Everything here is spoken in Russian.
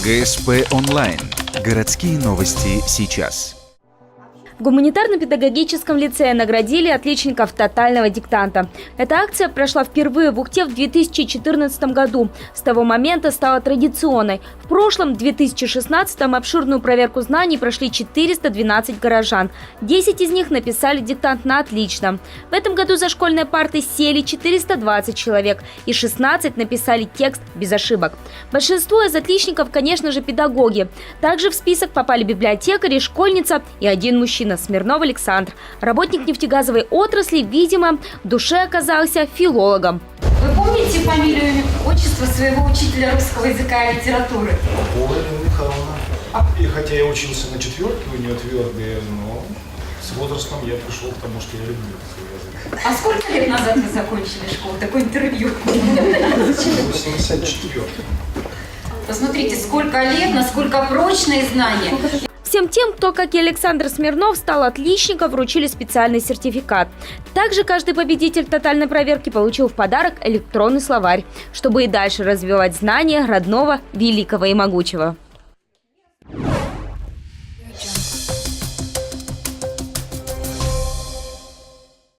ГСП онлайн. Городские новости сейчас. В гуманитарно-педагогическом лицее наградили отличников тотального диктанта. Эта акция прошла впервые в Ухте в 2014 году. С того момента стала традиционной. В прошлом, 2016-м, обширную проверку знаний прошли 412 горожан. 10 из них написали диктант на отлично. В этом году за школьные парты сели 420 человек и 16 написали текст без ошибок. Большинство из отличников, конечно же, педагоги. Также в список попали библиотекари, школьница и один мужчина. Смирнов Александр. Работник нефтегазовой отрасли, видимо, в душе оказался филологом. Вы помните фамилию и отчество своего учителя русского языка и литературы? Полина Михайловна. И хотя я учился на четверке, у нее твердые, но с возрастом я пришел к тому, что я люблю свой язык. А сколько лет назад вы закончили школу? Такое интервью. 84. Посмотрите, сколько лет, насколько прочные знания. Всем тем, кто, как и Александр Смирнов, стал отличником, вручили специальный сертификат. Также каждый победитель тотальной проверки получил в подарок электронный словарь, чтобы и дальше развивать знания родного, великого и могучего.